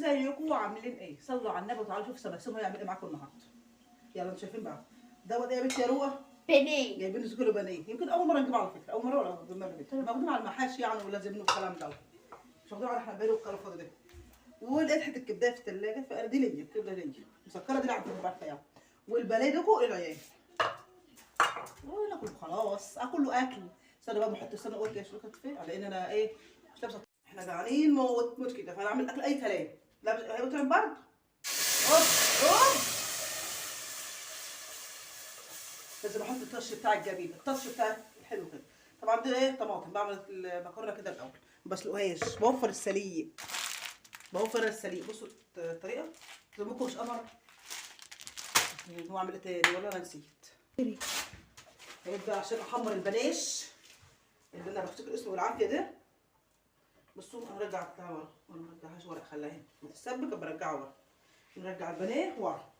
ازيكم عاملين ايه؟ صلوا على النبي وتعالوا شوفوا سماسهم هيعمل ايه معاكم النهارده. يلا انتوا شايفين بقى دوت ايه يا بنتي يا روه؟ بانيه. جايبين له كيلو بانيه، يمكن اول مره نجيبه على فكره، اول مره ولا بالمره واخدين على المحاشي يعني ولازم له الكلام دوت. مش واخدين على احنا بقاله الكلام الفاضي ده. ولقيت حته كبدايه في الثلاجه فانا دي ليا، الكبده ليا مسكره دي عند البارحه يعني. والبانيه ده فوق العيال. وناكل خلاص، اكل له اكل. استنى بقى محط استنى قلت يا شوكه فين على ان انا ايه مش لابسه. احنا جعانين موت موت كده فانا اعمل اكل اي كلام. لا هي بتعمل برضه. اوب اوب. لازم احط التاتش بتاع الجبين، التاتش بتاع الحلو كده. طبعا دي ايه طماطم، بعمل المكرونه كده الاول ما بسلقهاش، بوفر السليق. بوفر السليق. بصوا الطريقه زي مش قمر. هو اعمل ايه تاني ولا انا نسيت؟ هيبقى عشان احمر البلاش اللي انا بفتكر اسمه بالعافيه ده. بصوا هنرجع بتاع ورا، ما نرجعهاش ورا، خليها هنا متسبكه برجعها ورا. نرجع البانيه ورا.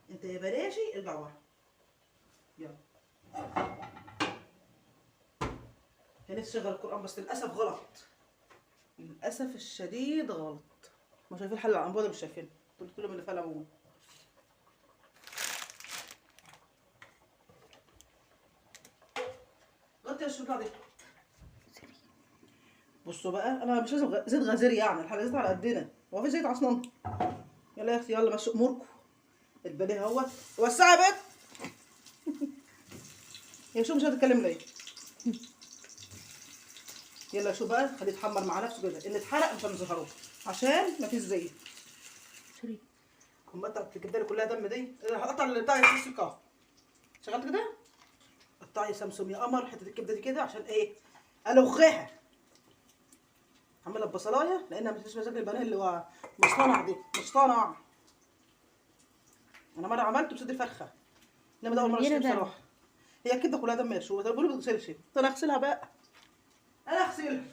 انت يا بلاشي ارجع ورا. يلا. كان نفسي اشغل القران بس للاسف غلط. للاسف الشديد غلط. ما شايفين الحل على الانبوبه مش شايفين. قلت لهم اللي فيها ليمون. غطي يا الشوكه دي. بصوا بقى انا مش لازم زيت غزير يعني، الحاجه زيت على قدنا، هو في زيت اصلا؟ يلا يا اختي يلا مشوا اموركم. البانيه اهوت وسعي يا بنت. يا شو مش هتتكلم ليه؟ يلا شو بقى خليه يتحمر مع نفسه كده، اللي اتحرق مش هنظهره عشان مفيش زيت. سوري. كمبتة الكبده كلها دم دي. هقطع بتاع السكر. شغلت كده؟ قطعي سمسم يا قمر حته الكبده دي كده عشان ايه؟ الغيها. هعملها ببصلايه لانها مش مزاج البانيه اللي هو مصطنع دي، مصطنع. انا مره عملته بصدر فرخه. انما ده اول مره اشتري بصراحه. هي الكبده كلها دم يا شو، ده بيقولوا ما تغسلش. انا اغسلها بقى. انا اغسلها.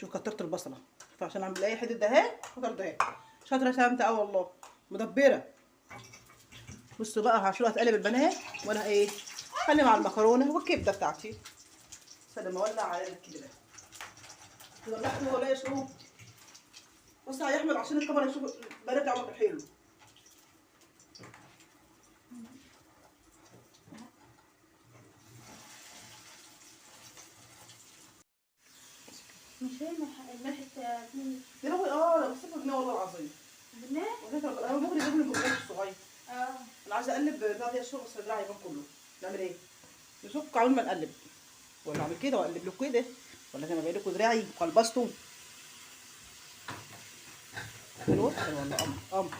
شوف كترت البصله فعشان اعمل اي حته دهان كتر دهان. شاطره سامته اه والله مدبره. بصوا بقى هشيل هتقلب البانيه وانا ايه خلي مع المكرونه والكبده بتاعتي. فلما اولع على الكبده ولعته ولا يشرب. بص يا احمد عشان الكاميرا يشوف البانيه بتاعه حلو. مش هي الملح اتنين يا لهوي اه بس جنيه والله العظيم. جنيه؟ انا ممكن يجيب لي البرغل الصغير. انا عايزه اقلب بتاع دي الشغل بس الدراع يبان كله. نعمل ايه؟ نشوف عمال ما نقلب ولا اعمل كده واقلب لكم كده ولا زي ما بقول لكم دراعي قلبسته. حلو حلو والله قمر قمر.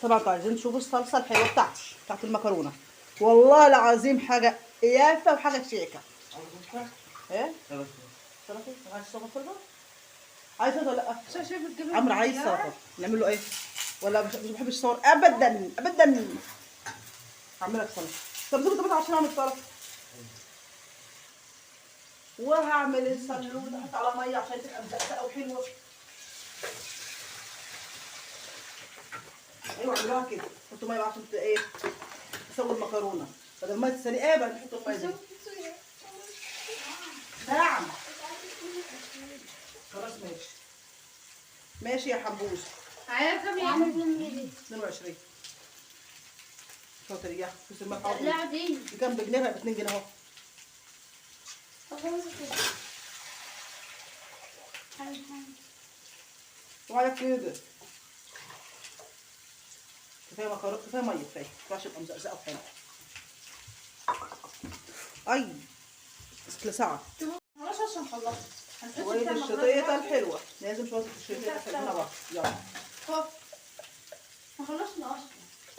طبعا انتوا عايزين تشوفوا الصلصه الحلوه بتاعت المكرونه. والله العظيم حاجه يافه وحاجه شيكه. ايه؟ سلطه عايز سلطه فرده؟ عايز ولا لا؟ شايف الجبن عمرو عايز سلطه نعمل له ايه؟ ولا مش بحب الصور ابدا ابدا. هعمل لك سلطه. طب زود طماطم عشان اعمل سلطه. وهعمل السلوط احط على ميه عشان تبقى مزقزقه وحلوه. ايوه اعملوها كده حطوا ميه عشان ايه تسوي المكرونه بدل ما تسلقيها بقى نحط الميه دي. نعم خلاص ماشي. ماشي يا حبوس. عارف كم يعني؟ 22. شاطر يا فلوس المدفع. لا دي كام بجنيه بقى ب 2 جنيه اهو. وعلى كده كفايه مكرونه كفايه ميه كفايه عشان تبقى مزقزقه وحلوه. اي بس ساعه. خلاص عشان خلصت. شويه الشطيطه الحلوه لازم شويه الشطيطه الحلوه بقى. يلا ما خلصنا اصلا.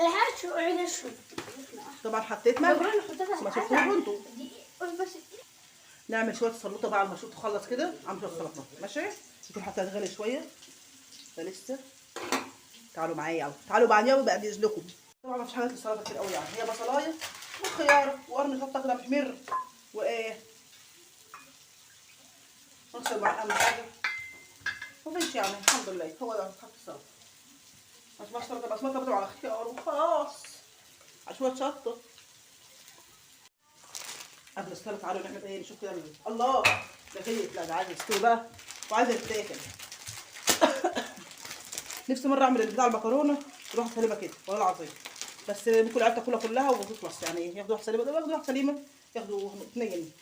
الحاجة شو عيد الشو. طبعا حطيت ملح ما شفتوش انتوا. بس نعمل شويه سلطه بقى على ما تخلص كده. عم شويه سلطه ماشي. يكون حتى تغلي شويه ده لسه. تعالوا معايا يلا تعالوا بعد يوم بقى اجهز لكم. طبعا ما فيش حاجات للسلطه كتير قوي يعني، هي بصلايه وخيار وقرن شطه كده محمر وايه نغسل مع اهم حاجه ومفيش يعني الحمد لله هو ده حط السلطه. بس سلطه بس ما على خيار وخلاص على شويه شطه. قبل السلطه تعالوا نعمل ايه، نشوف كده الله ده غير. لا ده عايز يستوي بقى وعايز يتاكل. نفسي مره اعمل بتاع المكرونه تروح سليمه كده والله العظيم، بس ممكن العيال تاكلها كلها وتخلص يعني. ياخدوا واحده سليمه، ياخدوا واحده سليمه، ياخدوا اثنين.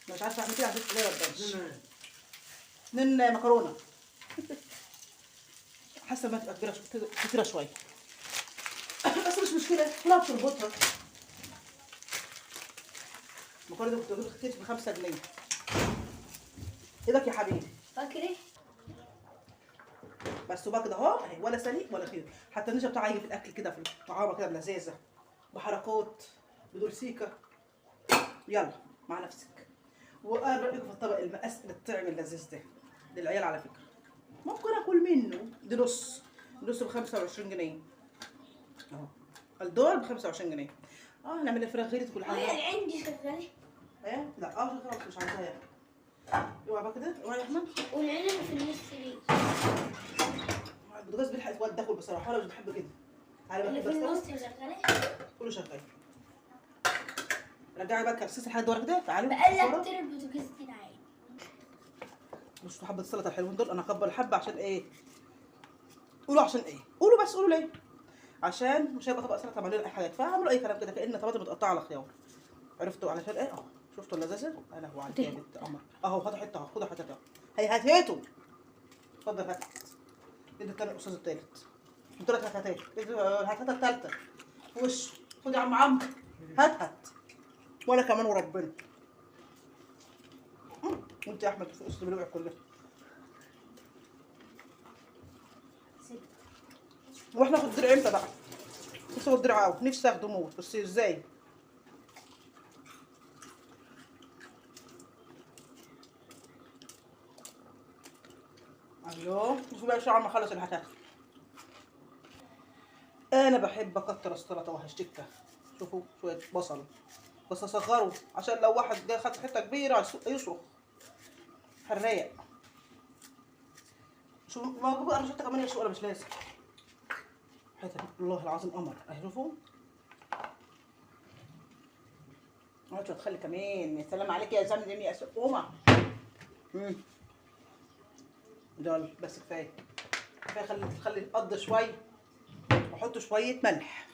مش عارفه اعمل كده عشان ليه ما اتنين مكرونه. حاسه انها تبقى كبيره كتيره شويه. بس مش مشكله كلها بتربطها. المكرونه دي كنت بجيب كتير ب5 جنيه. ايدك يا حبيبي. فاكرة؟ بس وبقى كده اهو اهي، ولا سليق ولا خير. حتى النشا بتاعها يجي في الاكل كده، في الطعامه كده لذيذه بحركات بدون سيكه. يلا مع نفسك. وايه رايكم في الطبق المقاس اللي الطعم اللذيذ ده للعيال على فكره؟ ممكن اكل منه. دي نص ب 25 جنيه اهو. الدول ب 25 جنيه. هنعمل الفراخ غيرت كل حاجه. هي عندي شغالة. ايه لا شغاله مش عايزاها يعني. اوعى بقى كده، اوعى يا احمد. والعلم في النص دي. البوتاجاز بيلحق يتولد تاكل بصراحه، انا مش بحب كده. تعالى بقى اللي في كده النص استوى. شغالة. كله شغال. رجعي بقى الكبسيس لحد ورا كده. تعالوا بقلب كتير البوتاجاز كده عادي. بصوا حبه السلطه الحلوين دول، انا هكبر الحبه عشان ايه؟ قولوا عشان ايه؟ قولوا بس قولوا ليه؟ عشان مش هيبقى طبق سلطه مليان اي حاجات، فاعملوا اي كلام كده كأن طماطم متقطعه على خيار. عرفتوا علشان ايه؟ شفتوا اللذاذه؟ يا لهوي على الجامد قمر. اهو هاتوا حته اهو، خدوا حته اهو. هي هاتوا. اتفضل هات. ادي التاني الاستاذ التالت. قلت لك هات هات. الهاتات التالته في وش. خد يا عم هات. وانا كمان وربنا. وانت يا احمد في استاذ الوقع كلها. واحنا ناخد درع امتى بقى؟ نفسي اخد درع قوي، نفسي اخده موت، بس ازاي؟ ايوه شوفوا بقى عم اخلص الحكايه. انا بحب اكتر السلطه وهشتكها. شوفوا شويه بصل بس اصغره عشان لو واحد جه خد حته كبيره يصرخ حراق. شو ما اجيب انا شفت كمان يشوي ولا مش لازم. حته والله العظيم قمر اهي. شوفوا اقعد تخلي كمان. يا سلام عليك يا زمزم يا سقومه. دول بس كفايه. كفايه خلي يتقض شويه واحط شويه ملح.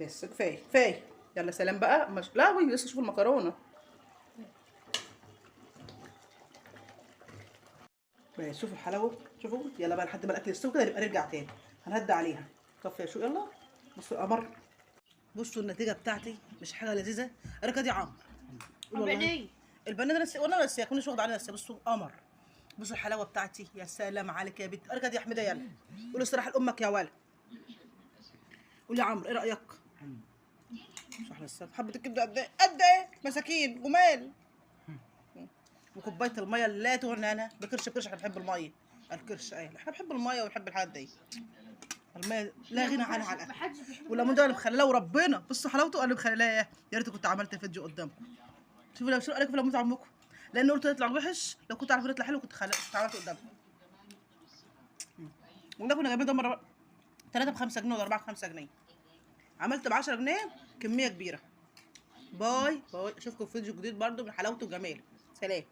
بس كفايه. يلا سلام بقى. مش لا وي لسه شوفوا المكرونه. بس شوفوا الحلاوه. شوفوا يلا بقى لحد ما الاكل يستوي كده نبقى نرجع تاني. هنهدى عليها. طفي يا شو يلا. بصوا القمر. بصوا النتيجه بتاعتي مش حاجه لذيذه. ركا دي عمر. والله البنات نسي وانا نسي كناش واخد علينا نسي. بصوا قمر. بصوا الحلاوه بتاعتي. يا سلام عليك يا بنت. اركض يا حميده يلا. قولوا استراحه لامك يا ولد. قول يا عمرو ايه رايك؟ مش احلى السلطه. حبه الكبده قد ايه؟ قد ايه؟ مساكين جمال. وكوبايه الميه اللي لا تغنى انا بكرش احنا بنحب الميه. الكرش ايه احنا بنحب الميه ونحب الحاجات دي. الميه لا غنى عنها على الاكل. والليمون ده اللي مخلاه وربنا. بصوا حلاوته انا مخلاه. يا ريت كنت عملت فيديو قدامكم. شوفوا لو شو رايكم في ليمون عمكم. لان قلت يطلع وحش. لو كنت عارفه يطلع حلو كنت عملته قدامكم. وده كنا جايبين ده مره 3 ب5 جنيه ولا 4 ب5 جنيه. عملت ب10 جنيه كميه كبيره. باي اشوفكم في فيديو جديد برضو من حلاوته وجماله. سلام.